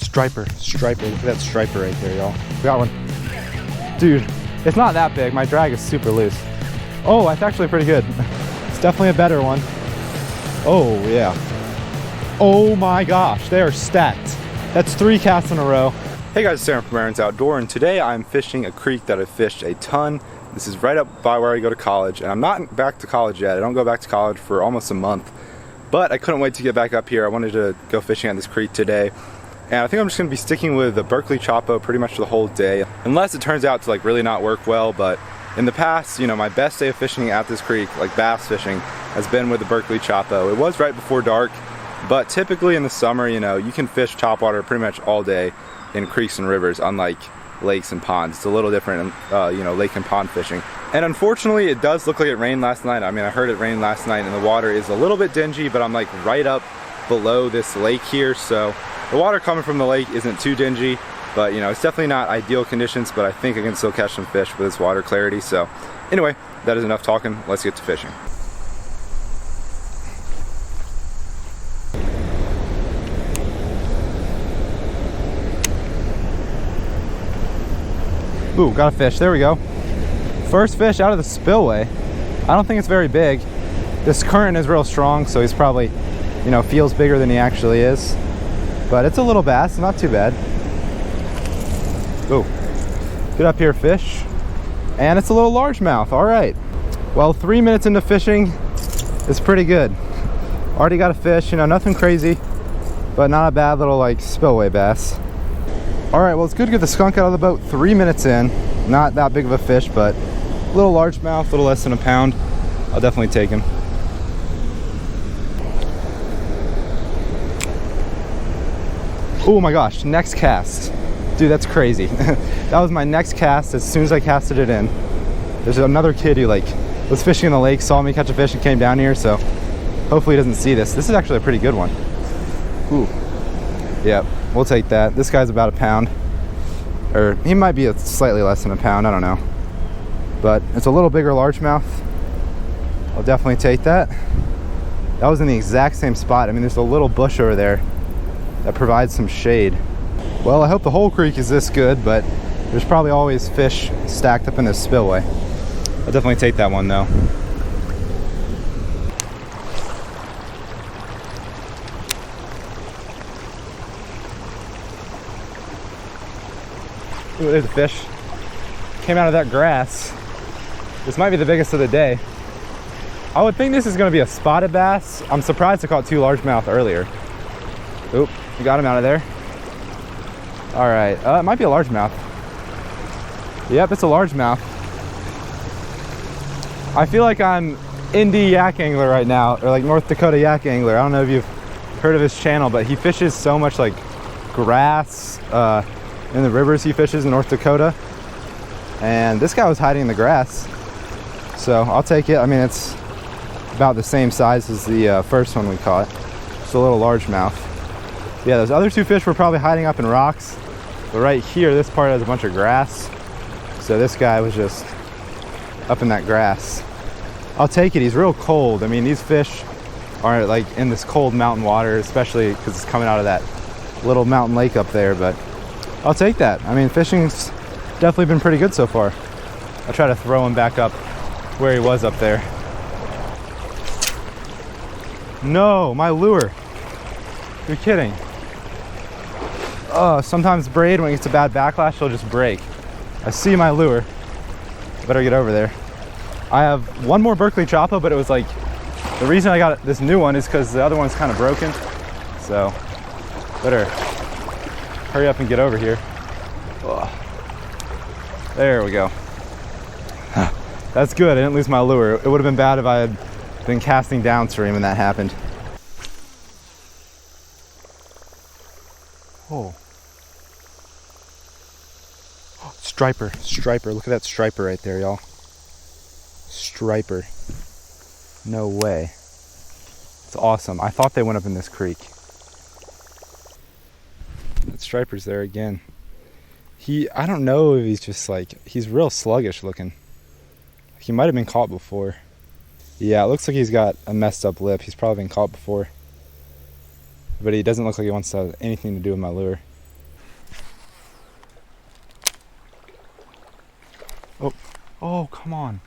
striper, striper. Look at that striper right there, y'all. We got one. Dude, it's not that big. My drag is super loose. Oh, that's actually pretty good. It's definitely a better one. Oh, yeah. Oh my gosh, they are stacked. That's 3 casts in a row. Hey guys, it's Aaron from Aaron's Outdoor, and today I'm fishing a creek that I've fished a ton. This is right up by where I go to college, and I'm not back to college yet. I don't go back to college for almost a month, but I couldn't wait to get back up here. I wanted to go fishing at this creek today, and I think I'm just going to be sticking with the Berkley Choppo pretty much for the whole day, unless it turns out to like really not work well. But in the past, you know, my best day of fishing at this creek, like bass fishing, has been with the Berkley Choppo. It was right before dark, but typically in the summer, you know, you can fish topwater pretty much all day in creeks and rivers, unlike lakes and ponds. It's a little different, you know, lake and pond fishing. And unfortunately, it does look like it rained last night. I mean, I heard it rained last night, and the water is a little bit dingy, but I'm like right up below this lake here, so the water coming from the lake isn't too dingy, but you know, it's definitely not ideal conditions, but I think I can still catch some fish with this water clarity. So anyway, that is enough talking. Let's get to fishing. Ooh, got a fish. There we go. First fish out of the spillway. I don't think it's very big. This current is real strong, so he's probably, you know, feels bigger than he actually is. But it's a little bass, not too bad. Ooh, get up here, fish. And it's a little largemouth. All right. Well, 3 minutes into fishing is pretty good. Already got a fish, you know, nothing crazy, but not a bad little like spillway bass. All right, well, it's good to get the skunk out of the boat 3 minutes in. Not that big of a fish, but a little largemouth, a little less than a pound. I'll definitely take him. Oh my gosh, next cast. Dude, that's crazy. That was my next cast as soon as I casted it in. There's another kid who like was fishing in the lake, saw me catch a fish and came down here, so hopefully he doesn't see this. This is actually a pretty good one. Ooh, yep. We'll take that. This guy's about a pound, or he might be slightly less than a pound, I don't know, but it's a little bigger largemouth. I'll definitely take that. That was in the exact same spot. I mean, there's a little bush over there that provides some shade. Well, I hope the whole creek is this good, but there's probably always fish stacked up in this spillway. I'll definitely take that one though. Ooh, there's a fish. Came out of that grass. This might be the biggest of the day. I would think this is going to be a spotted bass. I'm surprised I caught 2 largemouth earlier. Oop, we got him out of there. All right, it might be a largemouth. Yep, it's a largemouth. I feel like I'm indie yak angler right now, or like North Dakota yak angler. I don't know if you've heard of his channel, but he fishes so much like grass, in the rivers he fishes in North Dakota, and this guy was hiding in the grass, so I'll take it. I mean, it's about the same size as the first one we caught, just a little largemouth. Yeah, those other 2 fish were probably hiding up in rocks, but right here, this part has a bunch of grass, so this guy was just up in that grass. I'll take it. He's real cold. I mean, these fish are like in this cold mountain water, especially because it's coming out of that little mountain lake up there, but I'll take that. I mean, fishing's definitely been pretty good so far. I'll try to throw him back up where he was up there. No, my lure. You're kidding. Oh, sometimes braid, when it gets a bad backlash, it'll just break. I see my lure. Better get over there. I have one more Berkley Choppo, but it was like, the reason I got this new one is because the other one's kind of broken. So, better hurry up and get over here. Oh. There we go. That's good. I didn't lose my lure. It would have been bad if I had been casting downstream and that happened. Oh. Striper, striper. Look at that striper right there, y'all. Striper. No way. It's awesome. I thought they went up in this creek. That striper's there again. I don't know if he's just like, he's real sluggish looking. He might have been caught before. Yeah, it looks like he's got a messed up lip. He's probably been caught before. But he doesn't look like he wants to have anything to do with my lure. Oh, come on.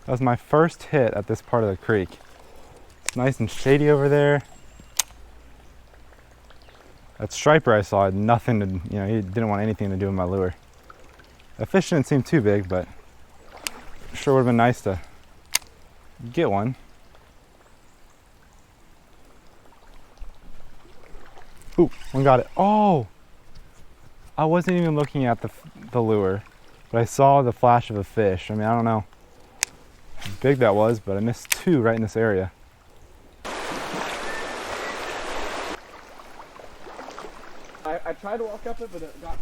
That was my first hit at this part of the creek. It's nice and shady over there. That striper I saw had nothing to, you know, he didn't want anything to do with my lure. That fish didn't seem too big, but sure would have been nice to get one. Ooh, one got it. Oh! I wasn't even looking at the lure, but I saw the flash of a fish. I mean, I don't know how big that was, but I missed two right in this area. I tried to walk up it, but it got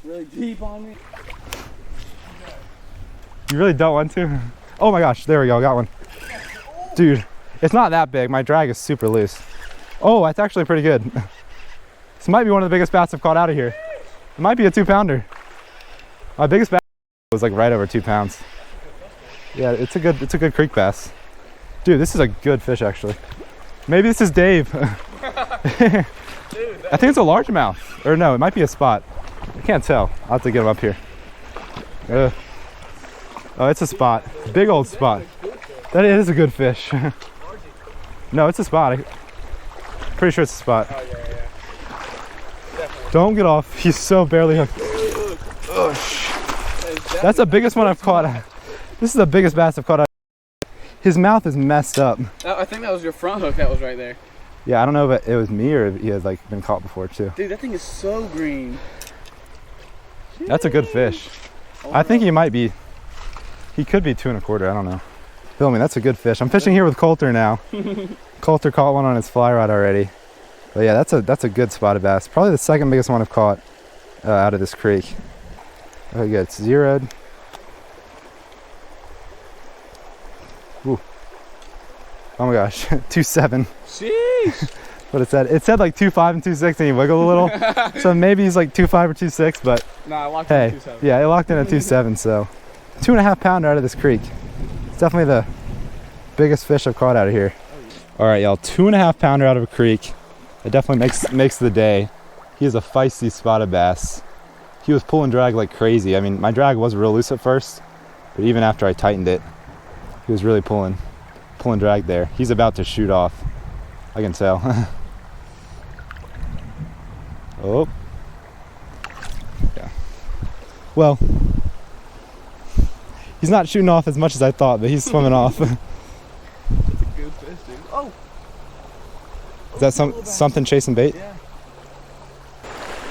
really deep on me. You really don't want to? Oh my gosh, there we go, got one. Dude, it's not that big. My drag is super loose. Oh, that's actually pretty good. This might be one of the biggest bass I've caught out of here. It might be a 2-pounder. My biggest bass was like right over 2 pounds. Yeah, it's a good creek bass. Dude, this is a good fish actually. Maybe this is Dave. I think it's a largemouth. Or no, it might be a spot. I can't tell. I'll have to get him up here. Oh, it's a spot. Big old spot. That is a good fish. No, it's a spot. Pretty sure it's a spot. Oh, yeah. Don't get off. He's so barely hooked. Oh, that's the biggest one I've caught. This is the biggest bass I've caught. His mouth is messed up. I think that was your front hook that was right there. Yeah, I don't know if it was me or if he has like been caught before too. Dude, that thing is so green. That's a good fish. I think he might be. He could be 2 1/4. I don't know. Feel me? That's a good fish. I'm fishing here with Coulter now. Coulter caught one on his fly rod already. But yeah, that's a good spotted bass. Probably the second biggest one I've caught out of this creek. Okay, good. It's zeroed. Ooh. Oh my gosh, 2.7. Sheesh. What it said? It said like 2.5 and 2.6, and he wiggled a little. So maybe he's like 2.5 or 2.6, but Nah, I locked hey, in at 2.7. yeah, it locked in at 2.7. So 2.5 pounder out of this creek. It's definitely the biggest fish I've caught out of here. All right, y'all, 2.5 pounder out of a creek. It definitely makes the day. He is a feisty spotted bass. He was pulling drag like crazy. I mean, my drag was real loose at first, but even after I tightened it, he was really pulling drag there. He's about to shoot off. I can tell. Oh. Yeah. Well, he's not shooting off as much as I thought, but he's swimming off. That's a good fish, dude. Oh! Is that something chasing bait? Yeah.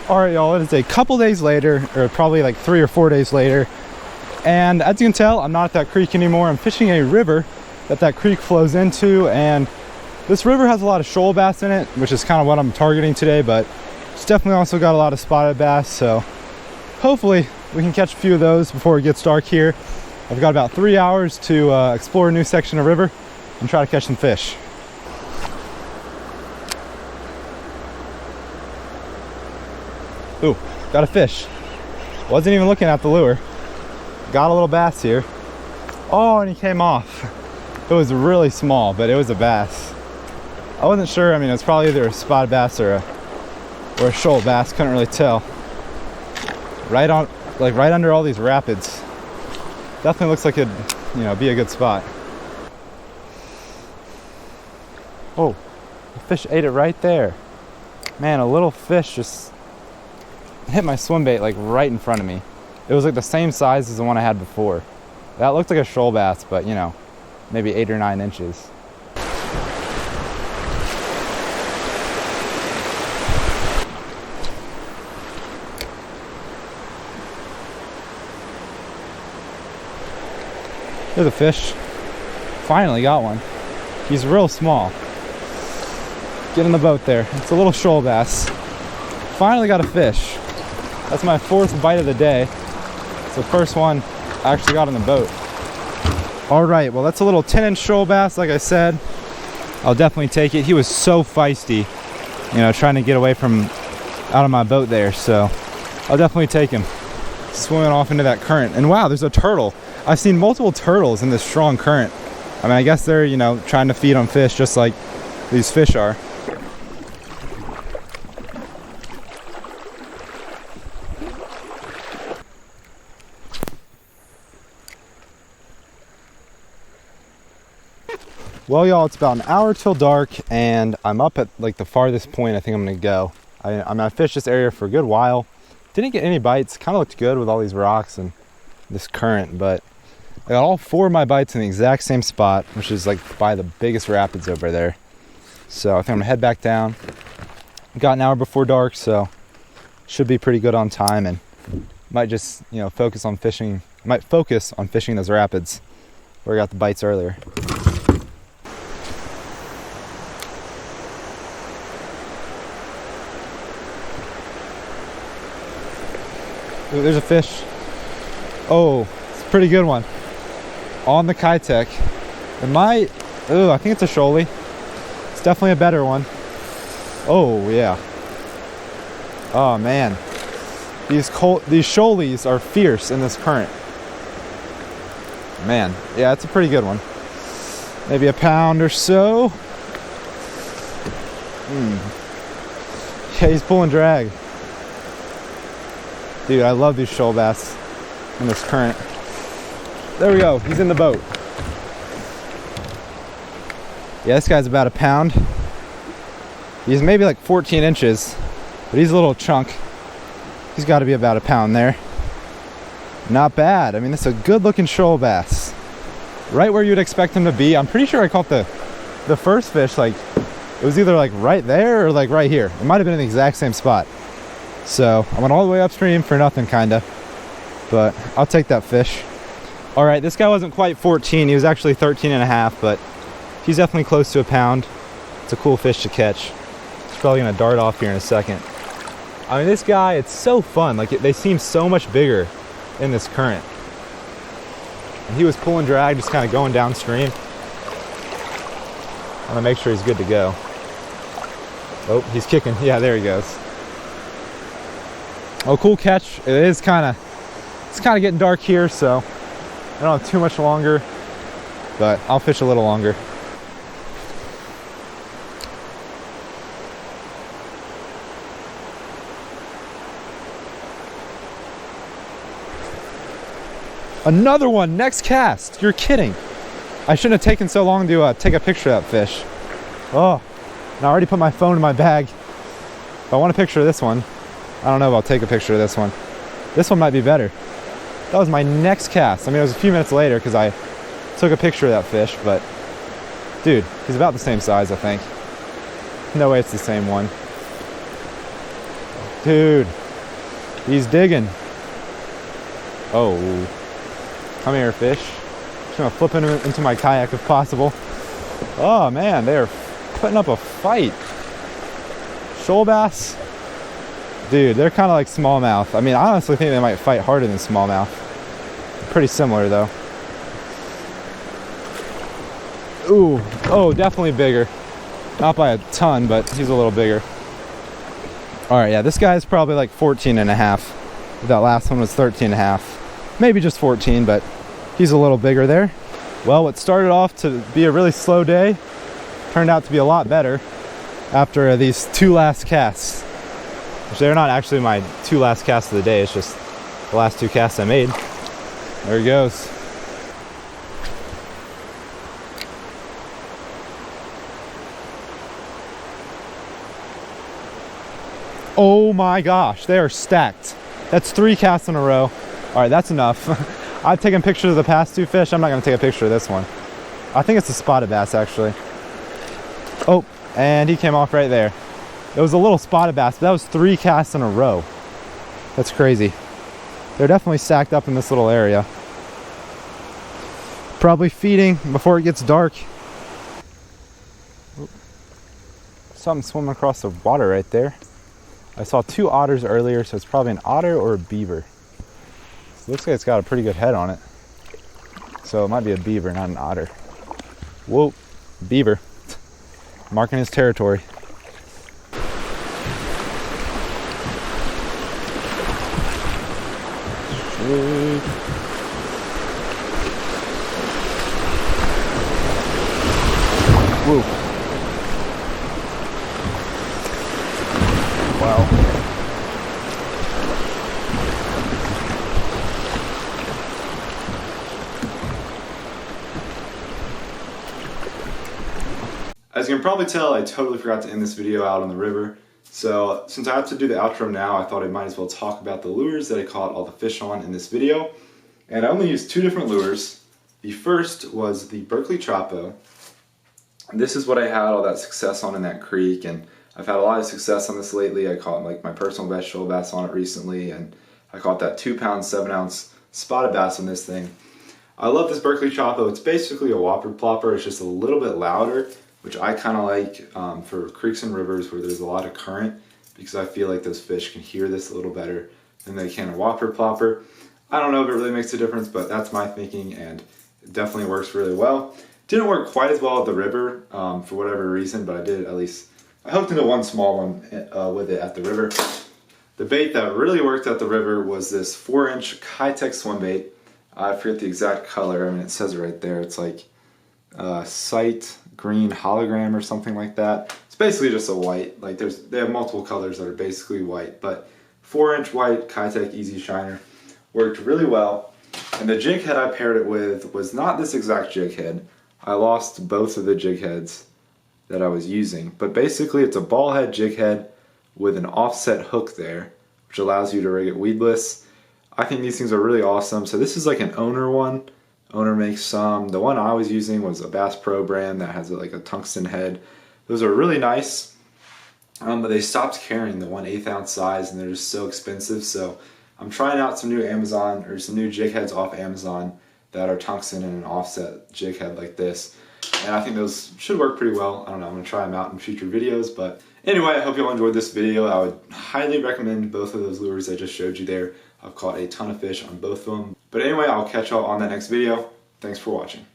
Alright, y'all, it is a couple days later, or probably like 3 or 4 days later. And as you can tell, I'm not at that creek anymore. I'm fishing a river that creek flows into, and this river has a lot of shoal bass in it, which is kind of what I'm targeting today, but it's definitely also got a lot of spotted bass, so hopefully we can catch a few of those before it gets dark here. I've got about 3 hours to explore a new section of river and try to catch some fish. Ooh, got a fish. Wasn't even looking at the lure. Got a little bass here. Oh, and he came off. It was really small, but it was a bass. I wasn't sure. I mean, it's probably either a spotted bass or a shoal bass. Couldn't really tell. Right on, like right under all these rapids. Definitely looks like it'd, you know, be a good spot. Oh, the fish ate it right there. Man, a little fish just hit my swim bait like right in front of me. It was like the same size as the one I had before. That looked like a shoal bass, but you know, maybe 8 or 9 inches. There's a fish. Finally got one. He's real small. Get in the boat there. It's a little shoal bass. Finally got a fish. That's my 4th bite of the day. It's the first one I actually got on the boat. All right, well, that's a little 10-inch shoal bass, like I said. I'll definitely take it. He was so feisty, you know, trying to get away from out of my boat there, so I'll definitely take him. Swimming off into that current. And wow, there's a turtle. I've seen multiple turtles in this strong current. I mean, I guess they're, you know, trying to feed on fish just like these fish are. Well, y'all, it's about an hour till dark, and I'm up at like the farthest point I think I'm gonna go. I fished this area for a good while. Didn't get any bites. Kind of looked good with all these rocks and this current, but I got all 4 of my bites in the exact same spot, which is like by the biggest rapids over there. So I think I'm gonna head back down. Got an hour before dark, so should be pretty good on time, and might just, you know, focus on fishing those rapids where I got the bites earlier. Ooh, there's a fish. Oh, it's a pretty good one. On the Keitech. I think it's a shoalie. It's definitely a better one. Oh, yeah. Oh, man. These shoalies are fierce in this current. Man, yeah, it's a pretty good one. Maybe a pound or so. Yeah, he's pulling drag. Dude, I love these shoal bass in this current. There we go, he's in the boat. Yeah, this guy's about a pound. He's maybe like 14 inches, but he's a little chunk. He's got to be about a pound there. Not bad. I mean, it's a good looking shoal bass. Right where you'd expect him to be. I'm pretty sure I caught the first fish, like, it was either like right there or like right here. It might have been in the exact same spot. So I went all the way upstream for nothing, kinda, but I'll take that fish. All right, this guy wasn't quite 14. He was actually 13 and a half, but he's definitely close to a pound. It's a cool fish to catch. He's probably gonna dart off here in a second. I mean, this guy, it's so fun. Like, they seem so much bigger in this current. And he was pulling drag, just kind of going downstream. I'm gonna make sure he's good to go. Oh, he's kicking. Yeah, there he goes. Oh, cool catch. It's kind of getting dark here, so I don't have too much longer, but I'll fish a little longer. Another one, next cast. You're kidding. I shouldn't have taken so long to take a picture of that fish. Oh, and I already put my phone in my bag. If I want a picture of this one, I don't know if I'll take a picture of this one. This one might be better. That was my next cast. I mean, it was a few minutes later because I took a picture of that fish, but dude, he's about the same size, I think. No way it's the same one. Dude, he's digging. Oh, come here, fish. Just gonna flip into my kayak if possible. Oh man, they are putting up a fight. Shoal bass. Dude, they're kind of like smallmouth. I mean, I honestly think they might fight harder than smallmouth. Pretty similar though. Ooh, oh, definitely bigger. Not by a ton, but he's a little bigger. All right, yeah, this guy's probably like 14 and a half. That last one was 13 and a half. Maybe just 14, but he's a little bigger there. Well, what started off to be a really slow day turned out to be a lot better after these 2 last casts. Which they're not actually my 2 last casts of the day, it's just the last 2 casts I made. There he goes. Oh my gosh, they are stacked. That's 3 casts in a row. All right, that's enough. I've taken pictures of the past 2 fish. I'm not gonna take a picture of this one. I think it's a spotted bass, actually. Oh, and he came off right there. It was a little spotted bass, but that was 3 casts in a row. That's crazy. They're definitely stacked up in this little area. Probably feeding before it gets dark. Something swimming across the water right there. I saw 2 otters earlier, so it's probably an otter or a beaver. So it looks like it's got a pretty good head on it. So it might be a beaver, not an otter. Whoa, beaver. Marking his territory. Whoa. Wow. As you can probably tell, I totally forgot to end this video out on the river. So since I have to do the outro now, I thought I might as well talk about the lures that I caught all the fish on in this video. And I only used 2 different lures. The first was the Berkley Choppo. This is what I had all that success on in that creek, and I've had a lot of success on this lately. I caught like my personal best shoal bass on it recently, and I caught that 2-pound, 7-ounce spotted bass on this thing. I love this Berkley Choppo. It's basically a whopper plopper. It's just a little bit louder, which I kind of like for creeks and rivers where there's a lot of current, because I feel like those fish can hear this a little better than they can a whopper plopper. I don't know if it really makes a difference, but that's my thinking, and it definitely works really well. Didn't work quite as well at the river for whatever reason, but I did at least. I hooked into one small one with it at the river. The bait that really worked at the river was this 4-inch Keitech Swimbait. I forget the exact color. I mean, it says it right there. It's like sight Green Hologram or something like that. It's basically just a white. Like they have multiple colors that are basically white, but 4-inch white Keitech Easy Shiner worked really well. And the jig head I paired it with was not this exact jig head. I lost both of the jig heads that I was using, but basically it's a ball head jig head with an offset hook there, which allows you to rig it weedless. I think these things are really awesome. So this is like an owner one. Owner makes some. The one I was using was a Bass Pro brand that has like a tungsten head. Those are really nice, but they stopped carrying the 1/8 ounce size, and they're just so expensive. So I'm trying out some new Amazon or some new jig heads off Amazon that are tungsten and an offset jig head like this. And I think those should work pretty well. I don't know, I'm gonna try them out in future videos. But anyway, I hope you all enjoyed this video. I would highly recommend both of those lures I just showed you there. I've caught a ton of fish on both of them. But anyway, I'll catch y'all on that next video. Thanks for watching.